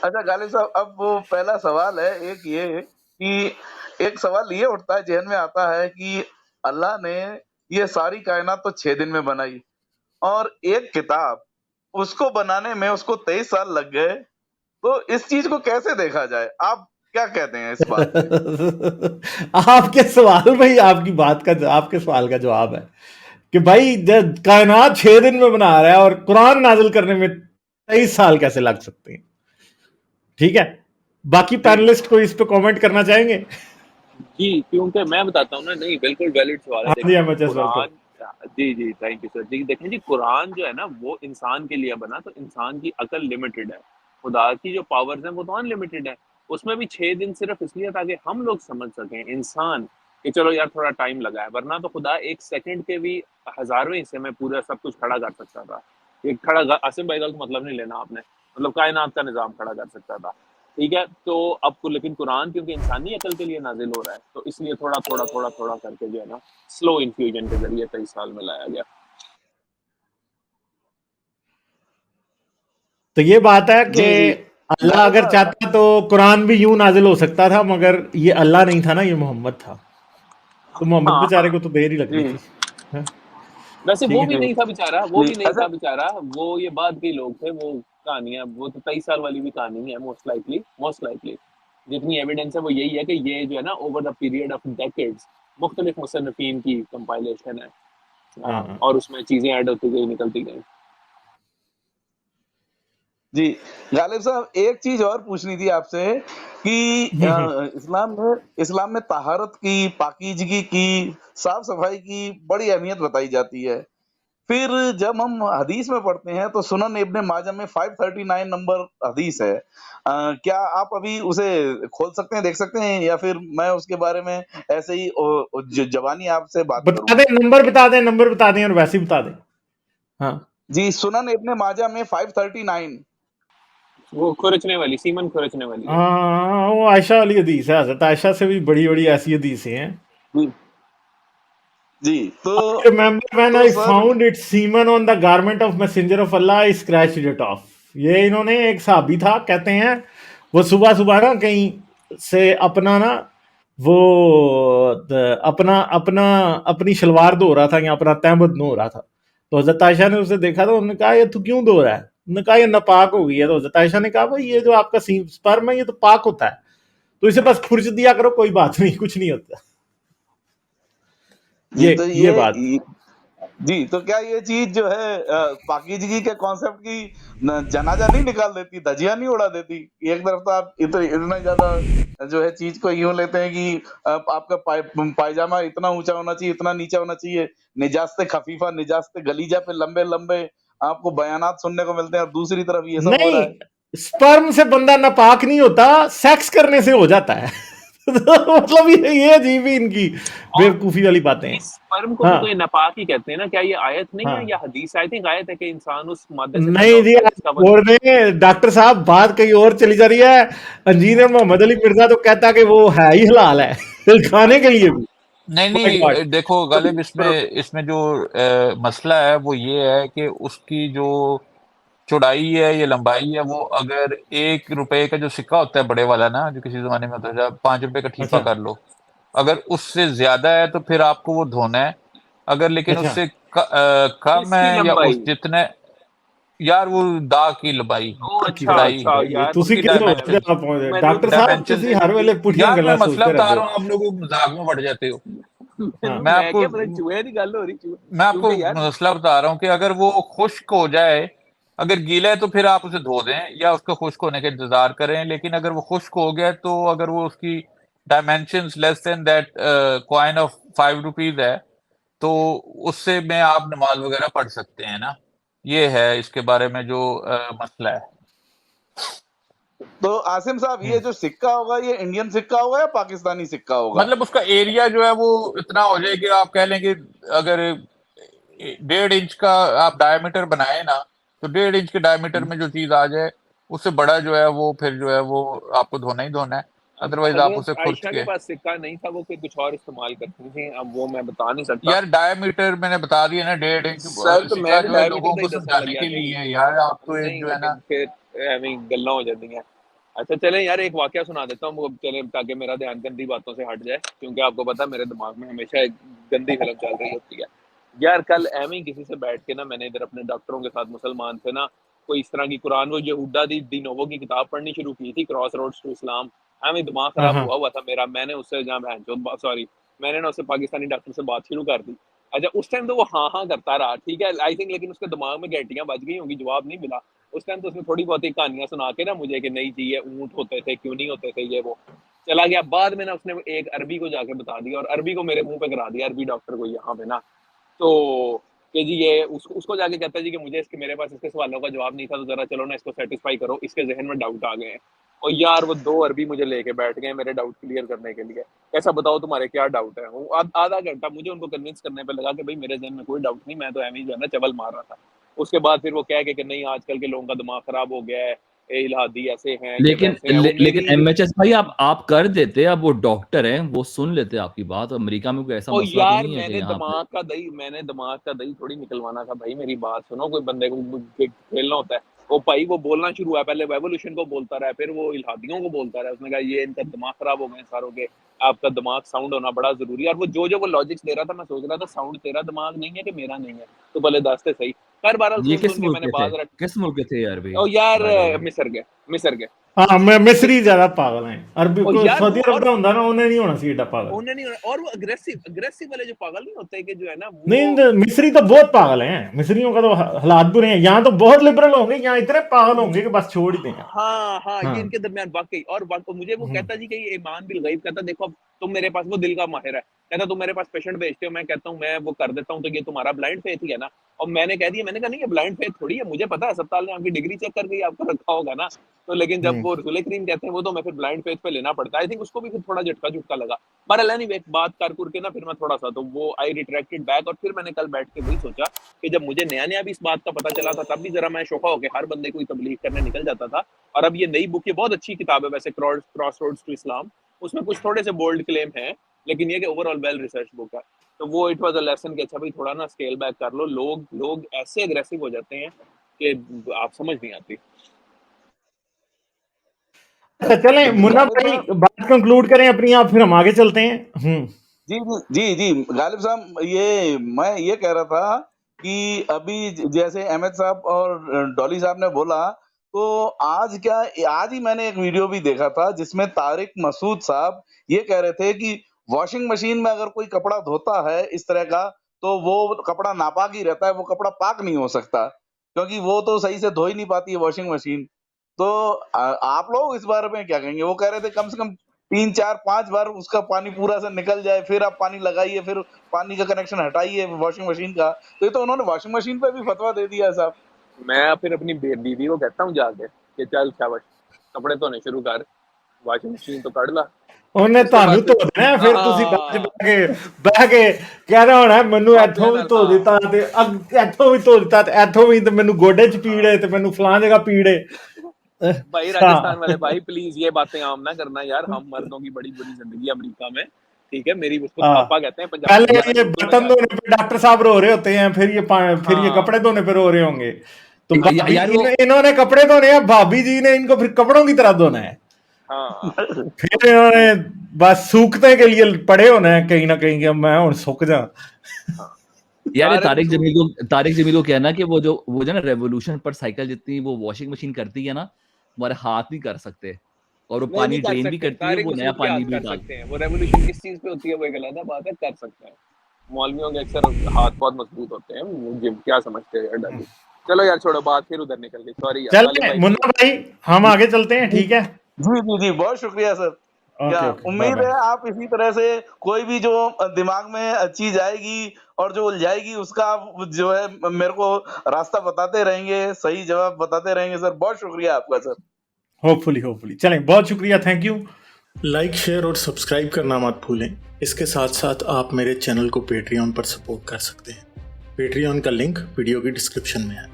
अच्छा गालिब साहब, अब वो पहला सवाल है एक ये कि एक सवाल ये उठता है, ज़हन में आता है कि अल्लाह ने ये सारी कायनात तो 6 दिन में बनाई और एक किताब, उसको बनाने में उसको 23 साल लग गए, तो इस चीज़ को कैसे देखा जाए? आप क्या कहते हैं इस बात पे? आपके सवाल में ही आपकी बात का आपके सवाल का जवाब है कि भाई जब कायनात 6 दिन में बना रहा है और कुरान नाजिल करने में 23 साल कैसे लग सकते हैं? ठीक है, बाकी जी। पैनलिस्ट को इस पे कमेंट करना चाहेंगे? जी, क्योंकि मैं बताता हूँ ना, नहीं बिल्कुल वैलिड सवाल है। हाँ जी, देखें एमएचएस वेलकम। कुरान, जी, जी, थैंक यू सर। जी, देखें जी, कुरान जो है ना वो इंसान के लिए बना, तो इंसान की अकल लिमिटेड है। खुदा की जो पावर्स हैं वो तो अनलिमिटेड है। उसमें भी 6 दिन सिर्फ़ इसलिए ताकि हम लोग समझ सकें, इंसान, कि चलो यार थोड़ा टाइम लगा है, वरना तो खुदा 1 सेकंड के भी हज़ारवें हिस्से में पूरा सब कुछ खड़ा कर सकता था। ये खड़ा आसिम भाई गलत मतलब नहीं लेना आपने, मतलब कायनात का निज़ाम खड़ा कर सकता था। ठीक है, तो अब लेकिन कुरान क्योंकि इंसानी अकल के लिए नाज़िल हो रहा है, तो इसलिए थोड़ा करके जो है ना, स्लो इन्फ्यूजन के ज़रिए 23 साल में लाया गया। तो ये बात है कि जी, जी। अल्लाह गालिब अगर साहब चाहता तो कुरान भी यूं नाजिल हो सकता था, मगर ये अल्लाह नहीं था ना, ये मोहम्मद था। तो मोहम्मद हाँ, बेचारे हाँ। को तो देर ही लगनी जी, थी। हाँ, वैसे ठीक वो है। भी जी, नहीं था बेचारा, जी। अच्छा वो ये बाद के लोग थे, वो कहानियाँ, वो तो 23 साल वाली भी कहानी है मोस्ट लाइकली। जितनी एविडेंस है वो यही है कि ये जो है ना over the period of decades मुख्तलिफ मुसन्निफ़ीन की कंपाइलेशन है। हाँ हाँ। और उसमें चीज़ें ऐड होती गई, निकलती गई। जी, गालिब साहब एक चीज़ और पूछनी थी आपसे कि इस्लाम में तहारत की, पाकीज़गी की, साफ-सफाई की बड़ी अहमियत बताई जाती है। फिर जब हम हदीस में पढ़ते हैं तो सुनन इब्न माजा में 539 नंबर हदीस है। क्या आप अभी उसे खोल सकते हैं, देख सकते हैं या फिर मैं उसके बारे में ऐसे ही ज़बानी आपसे बात बता करूँ? दें, नंबर बता दें और वैसे ही बता दें। हाँ। जी, सुनन इब्न माजा में 539। वो खुरचने वाली, सीमन खुरचने वाली है। हाँ, वो आयशा वाली हदीस है। हज़रत आयशा से भी बड़ी-बड़ी ऐसी हदीसें हैं। जी, जी, I remember when तो I sir found its semen on the garment of messenger of Allah, I scratched it off. ये इन्होंने, एक साहबी था, कहते हैं वो सुबह सुबह ना कहीं से अपना ना वो अपना अपना अपनी शलवार धो रहा था या अपना तहमद धो रहा था। तो हजरत आयशा ने उसे देखा, तो उन्होंने कहा ये तू क्यों धो रहा है? उन्होंने कहा ये नापाक हो गई है। तो हजरत आयशा ने कहा भाई ये जो आपका स्पर्म है ये तो पाक होता है, तो इसे बस खुरच दिया करो, कोई बात नहीं, कुछ नहीं होता। जी, ये तो ये बात। जी, तो क्या ये चीज़ जो है पाकीज़गी के कॉन्सेप्ट की न जनाज़ा नहीं निकाल देती, धज्जियाँ नहीं उड़ा देती? एक तरफ तो आप इतना ज़्यादा जो है चीज़ को यूँ लेते हैं कि आपका पायजामा इतना ऊँचा होना चाहिए, इतना नीचा होना चाहिए, निजास्त खफ़ीफ़ा, निजास्त गलीज़ा पे लंबे-लंबे आपको बयानात सुनने को मिलते हैं और दूसरी तरफ ये सब हो नहीं, रहा है। स्पर्म से बंदा नापाक नहीं होता, सेक्स करने से हो जाता है। तो मतलब ये अजीब ही इनकी और बेवकूफी वाली बातें हैं। इस स्पर्म को भी हाँ तो ये नापाक ही कहते हैं ना, क्या ये आयत नहीं है हाँ। या हदीस? आई थिंक आयत है कि इंसान उस मादे से पैदा नहीं जी, होता है आप जिसका बोल रहे हैं डॉक्टर साहब, बात कहीं और चली जा रही है। इंजीनियर मोहम्मद अली मिर्जा तो कहता कि वो है ही हलाल है खाने के लिए भी। नहीं, माय गॉड। नहीं, देखो गालिब, तो इसमें जो मसला है वो ये है कि उसकी जो चौड़ाई है या लंबाई है, वो अगर ₹1 का जो सिक्का होता है बड़े वाला ना, जो किसी ज़माने में होता था, ₹5 का ठीपा अच्छा कर लो, अगर उससे ज़्यादा है तो फिर आपको वो धोना है। अगर लेकिन अच्छा। उससे कम किसकी है या उस लंबाई? जितने, यार वो दाग की लंबाई, ओ अच्छा चौड़ाई, अच्छा यार, ਤੁਸੀਂ उसकी ਕਿੱਥੇ डायमेंशंस, सोचਦੇ आप मैनू डॉक्टर साहब, डायमेंशंस ਤੁਸੀਂ हर वेले पुठियां यार मैं गल्लां मसला सोचते बता रहंदे रहा हो। हूँ, आप लोग मज़ाक में पड़ जाते हो। हाँ मैं मैं आपको क्या पता चूहे की गल हो रही, मैं आपको क्योंकि यार मसला बता रहा हूँ कि अगर वो खुश्क हो जाए, अगर गीला है तो फिर आप उसे धो दें या उसका खुश्क होने का इंतजार करें। लेकिन अगर वो खुश्क हो गया, तो अगर वो उसकी dimensions less than that coin of ₹5 है, तो उससे में आप नमाज वगैरह पढ़ सकते हैं ना। ये है इसके बारे में जो मसला है। तो आसिम साहब ये जो सिक्का होगा ये इंडियन सिक्का होगा या पाकिस्तानी सिक्का होगा? मतलब उसका एरिया जो है वो इतना हो जाए कि आप कह लें कि अगर 1.5 इंच का आप डायमीटर बनाए ना, तो 1.5 इंच के डायमीटर में जो चीज आ जाए, उससे बड़ा जो है वो फिर जो है वो आपको धोना ही धोना है। अब अदरवाइज आप हजरत उसे खुर्च आयशा के के, पास सिक्का नहीं था, वो फिर कुछ और इस्तेमाल करती थी, अब वो मैं बता नहीं सकता। यार डायमीटर मैंने बता दिया ना, 1.5 इंच। सर तो मैं सिक्का भी जो है डायमीटर लोगों का को ही दसन समझाने लग्या के नहीं, लिए है यार, आप तो एक नहीं जो है ना। लेकिन फिर एवें गल्लां हो जाती हैं। अच्छा चलें यार, एक वाकया सुना देता हूँ, वो चलें ताकि मेरा ध्यान गंदी बातों से हट जाए, क्योंकि आपको पता है मेरे दिमाग में हमेशा एक गंदी फिल्म चल रही होती है। यार कल ऐਵੇਂ ही किसी से बैठ के ना, मैंने इधर अपने डॉक्टरों के साथ, मुसलमान थे ना, कोई इस तरह की कुरान वो यहूदा दी नोवो की किताब पढ़नी शुरू की थी, क्रॉस रोड्स टू इस्लाम। ऐਵੇਂ ही दिमाग हाँ खराब हाँ हुआ था मेरा, मैंने उससे जहाँ बहनचोद सॉरी मैंने ना उससे पाकिस्तानी डॉक्टर से बात शुरू कर दी। अच्छा उस टाइम तो वो हाँ करता रहा, ठीक है आई थिंक, लेकिन उसके दिमाग में घंटियाँ बज गई होंगी, जवाब नहीं मिला। उस टाइम तो उसने थोड़ी बहुत ही कहानियाँ सुना के ना मुझे कि नहीं जी ये ऊँट होते थे, क्यों नहीं होते थे, ये वो। चला गया, बाद में ना उसने एक अरबी को जाके बता दिया, और अरबी को मेरे मुँह पे करा दिया, अरबी डॉक्टर को यहाँ पे ना। तो कि जी ये उसको जाके कहता है जी कि मुझे इसके मेरे पास इसके सवालों का जवाब नहीं था, तो ज़रा चलो ना इसको सैटिस्फाई करो, इसके ज़हन में डाउट आ गए हैं। और यार वो 2 अरबी मुझे लेके बैठ गए मेरे डाउट क्लियर करने के लिए। कैसा बताओ तुम्हारे क्या डाउट है? वो आधा घंटा मुझे उनको कन्विंस करने पे लगा कि भाई मेरे ज़हन में कोई डाउट नहीं, मैं तो ऐਵੇਂ ही जो है ना चवल मार रहा था। उसके बाद फिर वो कह के कि नहीं आजकल के लोगों का दिमाग खराब हो गया है, ये इलाहादी ऐसे हैं, ये लेकिन वैसे हैं। वो लेकिन मेरी एमएचएस भाई आप कर देते, अब वो डॉक्टर हैं, वो सुन लेते आपकी बात। अमेरिका में कोई ऐसा ओ मसला तो यार नहीं है कि यहाँ पे। मैंने दिमाग का दही थोड़ी निकलवाना था भाई, मेरी बात सुनो, कोई बंदे को खेलना होता है। वो भाई वो बोलना शुरू हुआ, पहले रेवोल्यूशन को बोलता रहा, फिर वो इल्हादियों को बोलता रहा। उसने कहा ये इनका दिमाग खराब हो गए सारों के, आपका दिमाग साउंड होना बड़ा जरूरी है। और वो जो वो लॉजिक्स दे रहा था, मैं सोच रहा था साउंड तेरा दिमाग नहीं है कि मेरा नहीं है, तो भले दसते सही। खैर बहरहाल ये सुन किस सुन के मुल्क मैंने के थे? बात रख। किस मुल्क के थे यार भाई, ओ यार बाय द वे? मिस्र के। हाँ मिस्री ज्यादा पागल हैं, अरबी ओ को यार सऊदी वो, अरब और का होंदा ना, उन्हें नहीं होना चाहिए एडा पागल। उन्हें नहीं, और वो अग्रेसिव वाले जो पागल नहीं होते कि जो है ना नहीं वो। मिस्री तो बहुत पागल हैं, मिस्रियों का तो हालात बुरे हैं। यहाँ तो बहुत लिबरल होंगे, यहाँ इतने पागल होंगे कि बस छोड़ ही दें। हाँ, ये हाँ इनके दरमियान वाक़ई। और मुझे वो कहता जी कि ये ईमान बिल गैब, कहता देखो अब तुम मेरे पास, वो दिल का माहिर है, कहता तुम मेरे पास पेशेंट भेजते हो, मैं कहता हूँ मैं वो कर देता हूँ, तो ये तुम्हारा ब्लाइंड फेथ ही है ना? और मैंने कह दिया, मैंने कहा नहीं ये ब्लाइंड फेथ थोड़ी है, मुझे पता है अस्पताल ने आपकी डिग्री चेक करके ही आपको रखा होगा ना। तो लेकिन जब वो रसूल करीम कहते हैं वो, तो मैं फिर ब्लाइंड फेथ पे लेना पड़ता है। आई थिंक उसको भी फिर थोड़ा झटका लगा। बहरहाल एनीवे बात कर के ना फिर मैं थोड़ा सा तो वो आई रिट्रैक्टेड बैक, और फिर मैंने कल बैठ के वही सोचा कि जब मुझे नया भी इस बात का पता चला था, तब भी जरा मैं शोफा होके हर बंदे को तबलीग करने निकल जाता था। और अब ये नई बुक, ये बहुत अच्छी किताब है वैसे, क्रॉस रोड्स टू इस्लाम। उसमें कुछ थोड़े से बोल्ड क्लेम हैं, लेकिन ये कि ओवरऑल वेल रिसर्च बुक है। तो वो इट वाज अ लेसन कि अच्छा भाई थोड़ा ना स्केल बैक कर लो। लोग ऐसे अग्रेसिव हो जाते हैं कि आप समझ नहीं आती। अच्छा चलें मुन्ना गालिब भाई, साहब, बात कंक्लूड करें अपनी, आप फिर हम आगे चलते हैं। जी जी जी जी गालिब साहब, ये मैं ये कह रहा था कि अभी जैसे अहमद साहब और डॉली साहब ने बोला, तो आज ही मैंने एक वीडियो भी देखा था जिसमें तारिक मसूद साहब ये कह रहे थे कि वॉशिंग मशीन में अगर कोई कपड़ा धोता है इस तरह का, तो वो कपड़ा नापाक ही रहता है, वो कपड़ा पाक नहीं हो सकता, क्योंकि वो तो सही से धो ही नहीं पाती है वॉशिंग मशीन। तो आप लोग इस बारे में क्या कहेंगे? वो कह रहे थे कम से कम 3, 4, 5 बार उसका पानी पूरा से निकल जाए, फिर आप पानी लगाइए, फिर पानी का कनेक्शन हटाइए वॉशिंग मशीन का। तो ये तो उन्होंने वॉशिंग मशीन पे भी फतवा दे दिया है साहब। मैं फिर अपनी बीवी को कहता हूँ जाके कि चल शाबाश, कपड़े धोने शुरू कर, वॉशिंग मशीन तो कढ़ ला। ਉਹਨੇ उसके ਤੁਹਾਨੂੰ बाद ਧੋ फिर ਦੇਣਾ, ਫਿਰ ਤੁਸੀਂ ਬਾਅਦ ਚ हाँ ਬਹਿ ਕੇ ਕਹਿਣਾ ਹੋਣਾ ਮੈਨੂੰ मापिया ਇੱਥੋਂ ਵੀ नाल ਧੋ हाँ ਦਿੱਤਾ ਤੇ ਇੱਥੋਂ ਵੀ ਧੋ ਦਿੱਤਾ ਤੇ ਇੱਥੋਂ ਵੀ, ਤੇ ਮੈਨੂੰ ਗੋਡੇ 'ਚ ਪੀੜ ਹੈ ਤੇ ਮੈਨੂੰ ਫਲਾਂ ਜਗ੍ਹਾ ਪੀੜ ਹੈ। भाई राजस्थान वाले भाई प्लीज ये बातें आम ना करना यार, हम मर्दों की बड़ी बुरी जिंदगी है अमेरिका में, ठीक है? मेरी उसको हाँ, थापा कहते हैं पंजाबी पहले में, मैं ये उर्दू में बर्तन धोने पे डॉक्टर साहब रो रहे होते हैं, फिर ये हाँ कपड़े धोने पे रो रहे होंगे। तो भाभी यार वो इन्होंने कपड़े धोने हैं, भाभी जी ने इनको फिर कपड़ों की तरह धोना है। हाँ फिर इन्होंने बस सूखने के लिए पड़े होना है कहीं ना कहीं कि अब मैं और सूख जा। हाँ यार ये तारिक मसूद तारिक जमील को कहना कि वो जो ना रेवोल्यूशन पर साइकिल जितनी वो वॉशिंग मशीन करती है ना, हमारे हाथ नहीं कर सकते, और वो नहीं पानी कर ड्रेन भी सकते, करती है, तारिक वो नया मसूद के पानी हाथ भी कर डाल। सकते हैं। वो रेवोल्यूशन किस चीज पे होती है वो एक अलग बात है, कर सकते हैं। मौलवियों के अक्सर हाथ बहुत मजबूत होते हैं, मुझे क्या समझते हैं यार डाली। चलो यार छोड़ो, बात फिर उधर निकल गई, सॉरी यार चलते गालिब हैं भाई मुन्ना प्लीज। भाई, हम आगे चलते हैं, ठीक है। जी जी जी, बहुत शुक्रिया सर। क्या ओके ओके, बाय उम्मीद बाय। है आप इसी तरह से कोई भी जो दिमाग में चीज आएगी और जो उलझाएगी उसका आप जो है मेरे को रास्ता बताते रहेंगे, सही जवाब बताते रहेंगे सर। बहुत शुक्रिया आपका सर। होपफुली चलें, बहुत शुक्रिया, थैंक यू। लाइक शेयर और सब्सक्राइब करना मत भूलें। इसके साथ साथ आप मेरे चैनल को पेट्रियन पर सपोर्ट कर सकते हैं। पेट्रियन का लिंक वीडियो की डिस्क्रिप्शन में है।